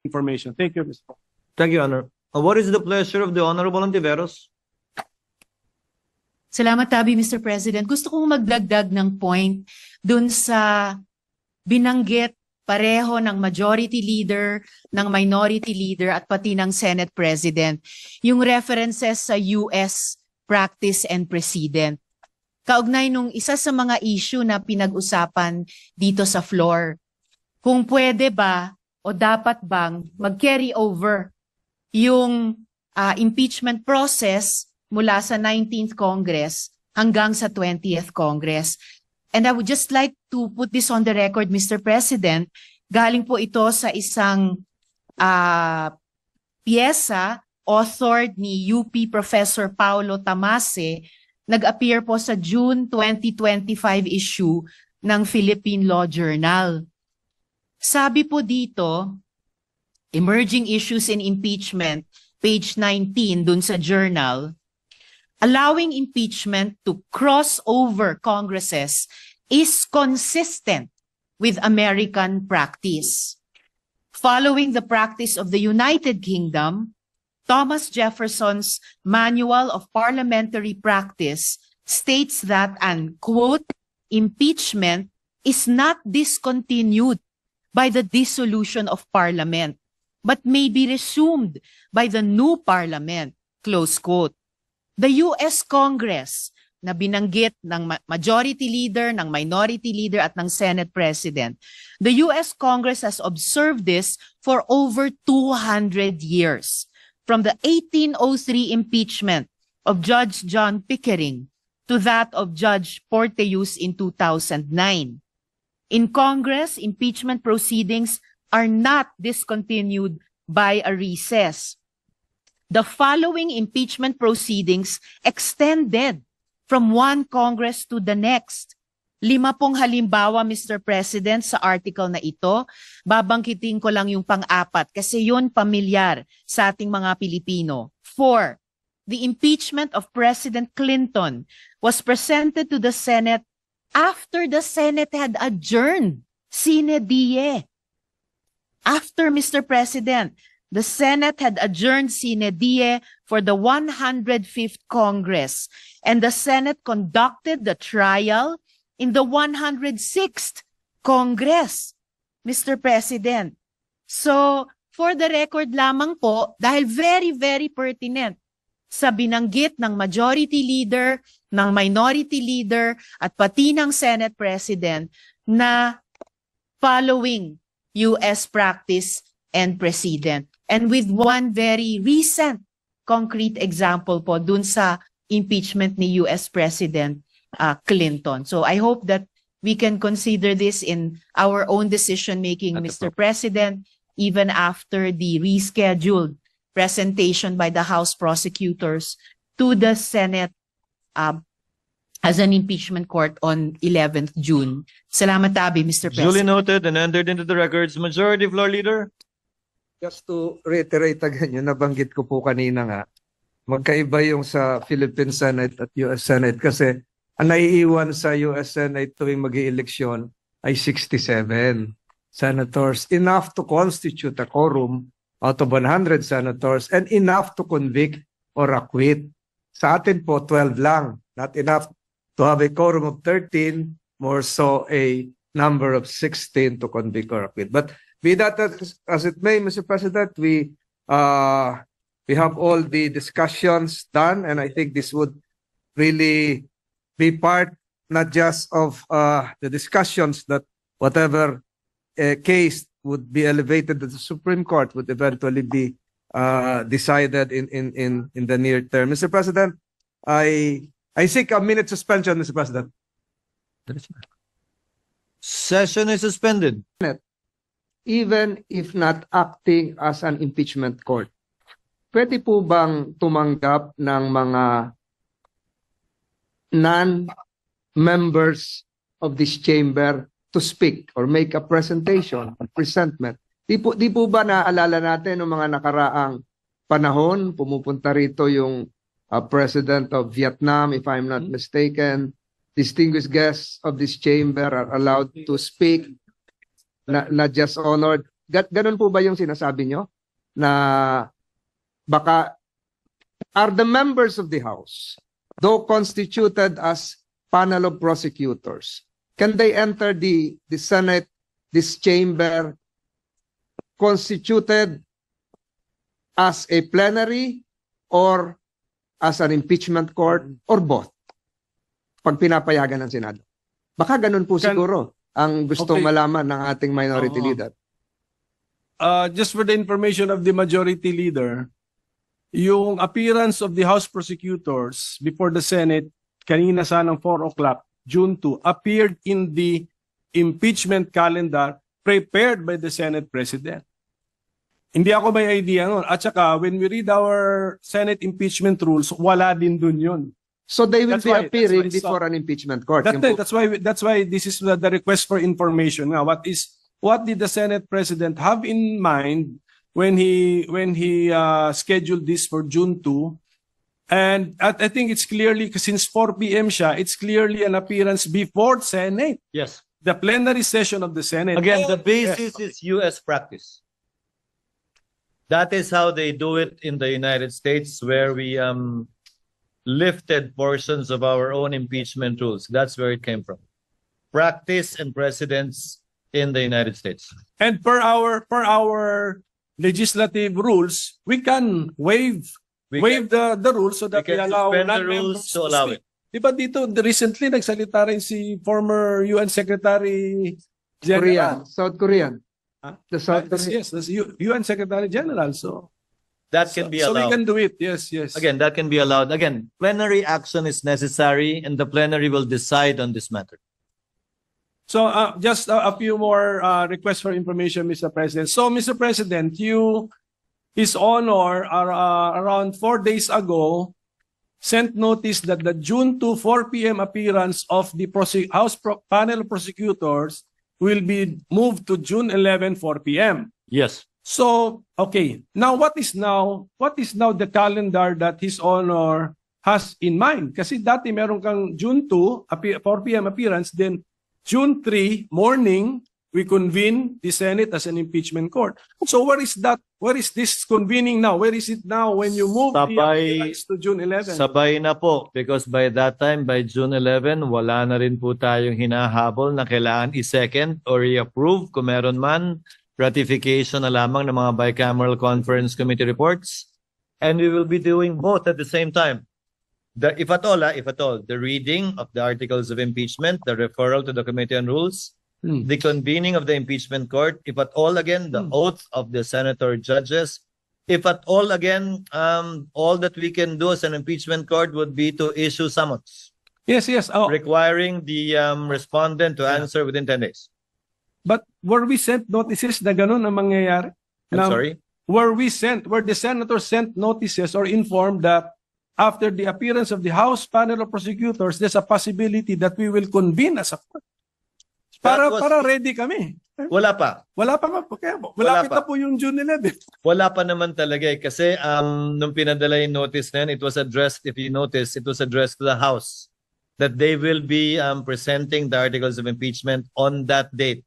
information. Thank you, Mr. President. Thank you, Honor. What is the pleasure of the Honorable Ontiveros? Salamat, Tabi, Mr. President. Gusto kong magdagdag ng point dun sa binanggit pareho ng majority leader, ng minority leader, at pati ng Senate President. Yung references sa US practice and precedent. Kaugnay nung isa sa mga issue na pinag-usapan dito sa floor. Kung pwede ba o dapat bang mag-carry over yung impeachment process mula sa 19th Congress hanggang sa 20th Congress. And I would just like to put this on the record, Mr. President. Galing po ito sa isang piyesa authored ni UP Professor Paulo Tamase, nag-appear po sa June 2025 issue ng Philippine Law Journal. Sabi po dito, Emerging Issues in Impeachment, page 19 dun sa journal, allowing impeachment to cross over Congresses is consistent with American practice. Following the practice of the United Kingdom, Thomas Jefferson's Manual of Parliamentary Practice states that an, quote, impeachment is not discontinued by the dissolution of Parliament, but may be resumed by the new Parliament, close quote. The U.S. Congress na binanggit ng majority leader, ng minority leader at ng Senate President, the U.S. Congress has observed this for over 200 years. From the 1803 impeachment of Judge John Pickering to that of Judge Porteus in 2009. In Congress, impeachment proceedings are not discontinued by a recess. The following impeachment proceedings extended from one Congress to the next. 5 halimbawa, Mr. President, sa article na ito. Babangkitin ko lang yung pang-apat kasi yun pamilyar sa ating mga Pilipino. 4. The impeachment of President Clinton was presented to the Senate after the Senate had adjourned sine die. After, Mr. President, the Senate had adjourned sine die for the 105th Congress, and the Senate conducted the trial in the 106th Congress, Mr. President. So, for the record lamang po, dahil very, very pertinent sa binanggit ng majority leader, ng minority leader, at pati ng Senate President na following U.S. practice and precedent. And with one very recent concrete example po dun sa impeachment ni U.S. President Clinton. So I hope that we can consider this in our own decision-making, Mr. President, even after the rescheduled presentation by the House prosecutors to the Senate as an impeachment court on 11th June. Salamat, Tabi, Mr. President. Duly noted and entered into the records. Majority Floor Leader. Just to reiterate again, yung nabanggit ko po kanina nga, magkaiba yung sa Philippine Senate at US Senate kasi ang naiiwan sa US Senate tuwing mag-ieleksyon ay 67 senators, enough to constitute a quorum out of 100 senators and enough to convict or acquit. Sa atin po, 12 lang. Not enough to have a quorum of 13, more so a number of 16 to convict or acquit. But be that as it may, Mr. President, we have all the discussions done, and I think this would really be part not just of the discussions that whatever case would be elevated to the Supreme Court would eventually be decided in the near term. Mr. President, I seek a minute suspension, Mr. President. Session is suspended. Even if not acting as an impeachment court, pwede po bang tumanggap ng mga non-members of this chamber to speak or make a presentation, a presentment? Di po ba naalala natin ng mga nakaraang panahon, pumupunta rito yung President of Vietnam, if I'm not mistaken, distinguished guests of this chamber are allowed to speak, not just honored. ganun po ba yung sinasabi nyo? Na baka are the members of the House, though constituted as panel of prosecutors, can they enter the Senate, this chamber, constituted as a plenary or as an impeachment court or both? Pag pinapayagan ng Senado. Baka ganun po siguro ang gustong Okay. malaman ng ating minority Oo. leader. Just for the information of the majority leader, yung appearance of the House prosecutors before the Senate kanina sanang 4 o'clock, June 2, appeared in the impeachment calendar prepared by the Senate President. Hindi ako may idea nun. At saka, when we read our Senate impeachment rules, wala din dun yun. So they will That's be why- appearing that's why- before an impeachment court. That's, Yun po. that's why this is the request for information. Now, what did the Senate President have in mind when he scheduled this for June 2? And I think it's clearly, since 4 p.m. siya, it's clearly an appearance before Senate, Yes. the plenary session of the Senate. Again, the Yes. basis is US practice. That is how they do it in the United States, where we lifted portions of our own impeachment rules. That's where it came from. Practice and precedents in the United States. And per our legislative rules, we can waive We the rules so that we, can allow suspend the non-members rules to allow speak. it. Di ba dito, recently nagsalita rin si former UN Secretary Korean, General. South Korean. Huh? The South Korean. Yes, that's UN Secretary General. So That can be so we allowed. can do it. Yes, yes. Again, that can be allowed. Again, plenary action is necessary, and the plenary will decide on this matter. So just a few more requests for information, Mr. President. So, Mr. President, His Honor, around 4 days ago, sent notice that the June 2, 4 p.m. appearance of the panel of prosecutors will be moved to June 11, 4 p.m. Yes. So, okay. Now, what is now the calendar that His Honor has in mind? Kasi dati meron kang June 2, 4 p.m. appearance, then June 3, morning, we convene the Senate as an impeachment court. So where is that? Where is this convening now? Where is it now when you move the Sabay- appearance to June 11? Sabay na po, because by that time, by June 11, wala na rin po tayong hinahabol na kailangan i-second or i-approve kung meron man, ratification na lamang ng mga bicameral conference committee reports. And we will be doing both at the same time. If at all, the reading of the articles of impeachment, the referral to the Committee on Rules, the convening of the impeachment court, if at all again, the oath of the senator judges, if at all again, all that we can do as an impeachment court would be to issue summons Yes, yes. Oh, requiring the respondent to answer within 10 days. but were we sent notices na ganun ang mangyayari? I'm Now, sorry. Were the senators sent notices or informed that after the appearance of the House panel of prosecutors, there's a possibility that we will convene as a court? That was- Para ready kami. Wala pa. Wala pa nga po. Kaya Wala malapit pa. na po yung June 11. Wala pa naman talaga eh. Kasi nung pinadala yung notice na yun, it was addressed, if you notice, it was addressed to the House that they will be presenting the articles of impeachment on that date.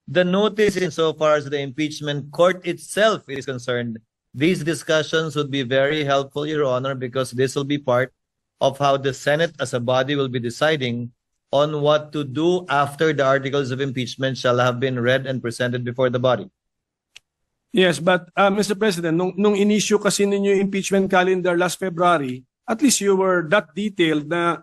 The notice, insofar as the impeachment court itself is concerned, these discussions would be very helpful, Your Honor, because this will be part of how the Senate as a body will be deciding on what to do after the articles of impeachment shall have been read and presented before the body. Yes, but Mr. President, nung in-issue kasi ninyo yung impeachment calendar last February, at least you were that detailed na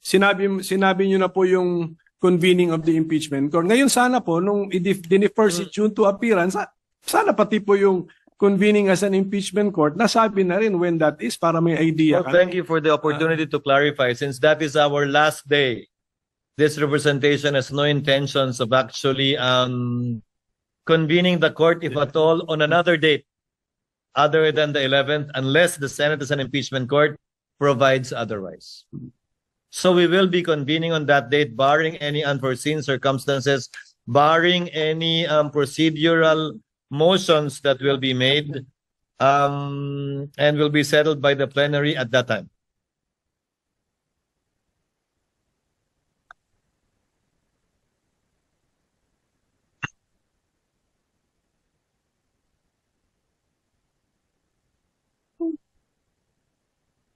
sinabi nyo na po yung convening of the impeachment court. Ngayon sana po, nung dinifer si June to appearance, sana pati po yung convening as an impeachment court, nasabi na rin when that is para may idea. Well, thank you for the opportunity to clarify. Since that is our last day, this representation has no intentions of actually convening the court, if at all, on another date other than the 11th, unless the Senate as an impeachment court provides otherwise. So we will be convening on that date, barring any unforeseen circumstances, barring any procedural motions that will be made, and will be settled by the plenary at that time.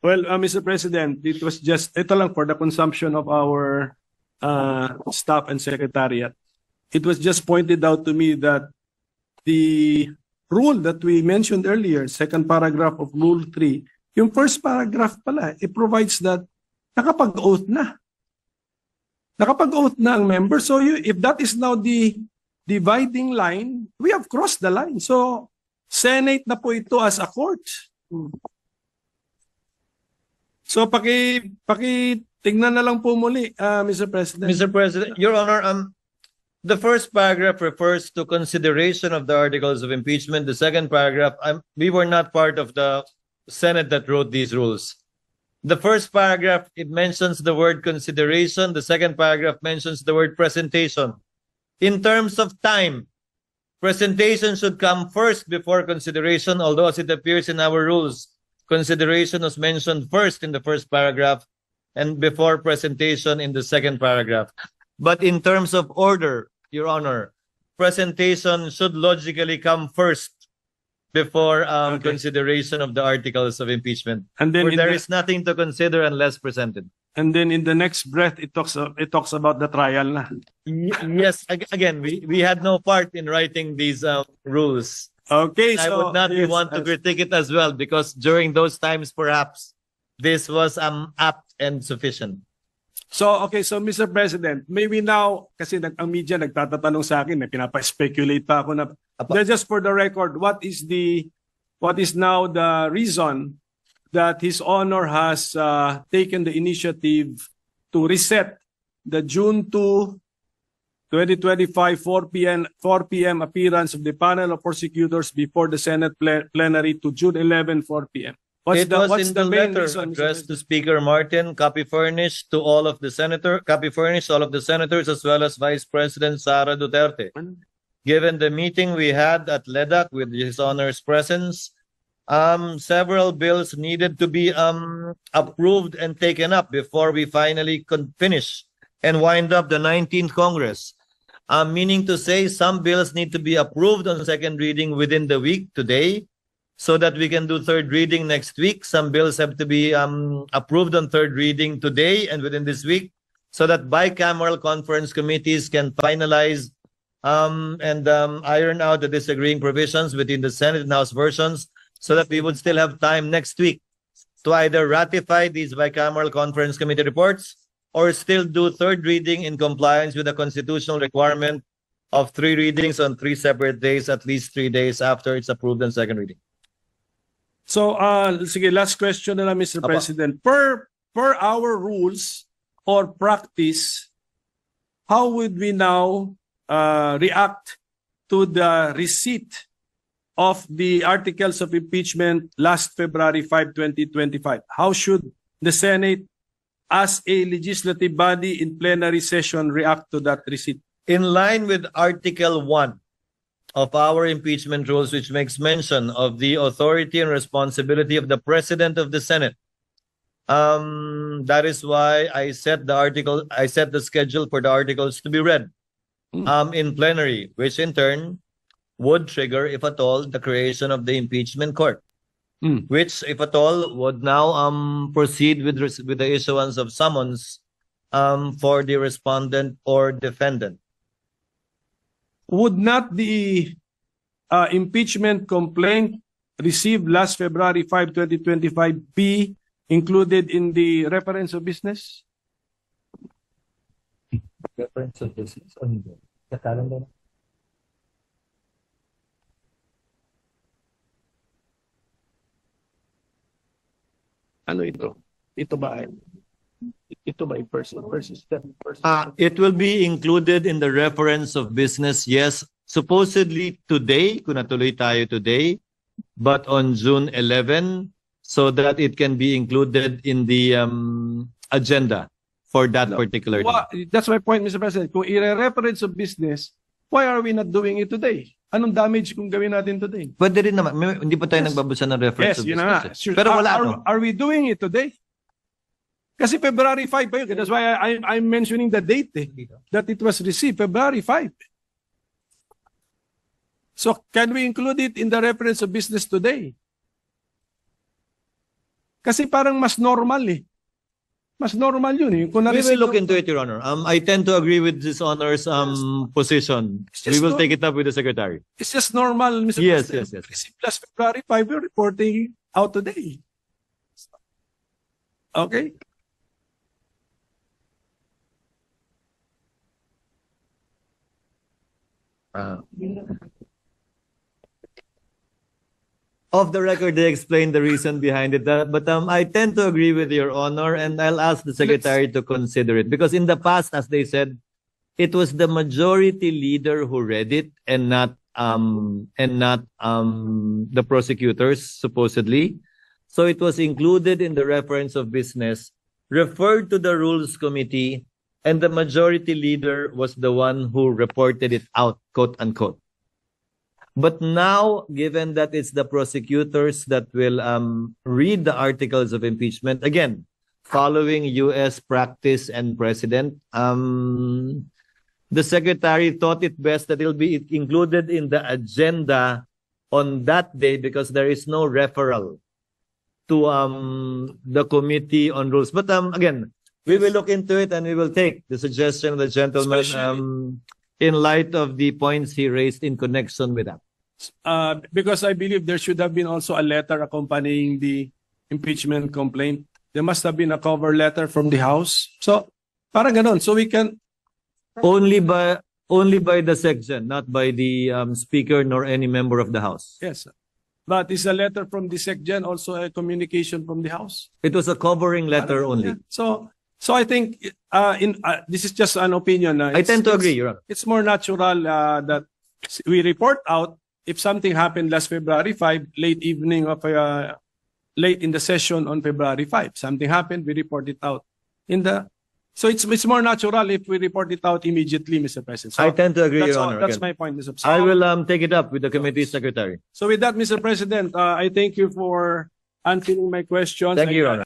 Well, Mr. President, it was just, ito lang for the consumption of our staff and secretariat. It was just pointed out to me that the rule that we mentioned earlier, second paragraph of Rule 3, yung first paragraph pala, it provides that nakapag-oath na. Nakapag-oath na ang member. So if that is now the dividing line, we have crossed the line. So Senate na po ito as a court. So tingnan na lang po muli, Mr. President. Mr. President, Your Honor, the first paragraph refers to consideration of the articles of impeachment. The second paragraph, we were not part of the Senate that wrote these rules. The first paragraph, it mentions the word consideration. The second paragraph mentions the word presentation. In terms of time, presentation should come first before consideration, although as it appears in our rules, consideration was mentioned first in the first paragraph and before presentation in the second paragraph. But in terms of order, Your Honor, presentation should logically come first before consideration of the articles of impeachment. And then Where there is nothing to consider unless presented. And then in the next breath, it talks about the trial na. Yes, again, we had no part in writing these rules. Okay, I so would not yes, want to critique it as well because during those times, perhaps, this was apt and sufficient. So Mr. President, maybe now, kasi ang media nagtatatanong sa akin, pinapa-speculate pa ako na, just for the record, what is now the reason that His Honor has taken the initiative to reset the June 2, 2025, 4 p.m. appearance of the panel of prosecutors before the Senate plenary to June 11, 4 p.m.? What's in the the main letter reason, Mr. addressed to President? Speaker Martin, copy furnished to all of the senators as well as Vice President Sara Duterte. Given the meeting we had at LEDAC with His Honor's presence, several bills needed to be approved and taken up before we finally finish and wind up the 19th Congress. Meaning to say some bills need to be approved on second reading within the week today, so that we can do third reading next week. Some bills have to be approved on third reading today and within this week, so that bicameral conference committees can finalize and iron out the disagreeing provisions between the Senate and House versions, so that we would still have time next week to either ratify these bicameral conference committee reports or still do third reading in compliance with the constitutional requirement of 3 readings on 3 separate days, at least 3 days after it's approved on second reading. So, sige, last question na lang, Mr. Apa. President. Per our rules or practice, how would we now react to the receipt of the articles of impeachment last February 5, 2025? How should the Senate, as a legislative body in plenary session, react to that receipt? In line with Article 1 of our impeachment rules, which makes mention of the authority and responsibility of the President of the Senate. That is why I set the schedule for the articles to be read in plenary, which in turn would trigger, if at all, the creation of the impeachment court, which, if at all, would now proceed with the issuance of summons for the respondent or defendant. Would not the impeachment complaint received last February 5, 2025 be included in the reference of business? Reference of business? Ano ito? Ito ba a person versus that person? It will be included in the reference of business, yes. Supposedly today, kung natuloy tayo today, but on June 11, so that it can be included in the agenda for that particular day. That's my point, Mr. President. Kung i-reference of business, why are we not doing it today? Anong damage kung gawin natin today? Pwede rin naman. Hindi pa tayo Yes. nagbabasa ng reference Yes, of yun business. na nga. Sure. Pero wala no? Are we doing it today? Kasi February 5 pa yun. That's why I'm mentioning the date that it was received, February 5. So can we include it in the reference of business today? Kasi parang mas normal eh. Mas normal yun eh. Kung We will na-receive look yung- into it, Your Honor. I tend to agree with this Honor's position. It's We just will no- take it up with the Secretary. It's just normal, Mr. Yes, President. yes, yes. Receive last February 5, you're reporting out today. Okay? Off the record, they explained the reason behind it. But I tend to agree with Your Honor, and I'll ask the Secretary to consider it. Because in the past, as they said, it was the majority leader who read it and not the prosecutors, supposedly. So it was included in the reference of business, referred to the Rules Committee, and the majority leader was the one who reported it out, quote unquote. But now, given that it's the prosecutors that will read the articles of impeachment, again, following U.S. practice and precedent, the Secretary thought it best that it'll be included in the agenda on that day because there is no referral to the Committee on Rules. But again, we will look into it and we will take the suggestion of the gentleman in light of the points he raised in connection with that. Because I believe there should have been also a letter accompanying the impeachment complaint. There must have been a cover letter from the House. So, parang ganon. So we can, Only by the section, not by the Speaker nor any member of the House. yes. But is a letter from the SecGen also a communication from the House? It was a covering letter only. So I think this is just an opinion. I tend to agree, Your Honor. It's more natural that we report out if something happened last February 5, late evening of late in the session on February 5. Something happened, we report it out so it's more natural if we report it out immediately, Mr. President. So I tend to agree, that's, Your all, Honor. that's Again, my point, Mr. President. I will take it up with the committee secretary. So with that, Mr. President, I thank you for answering my questions. Thank you, Your Honor.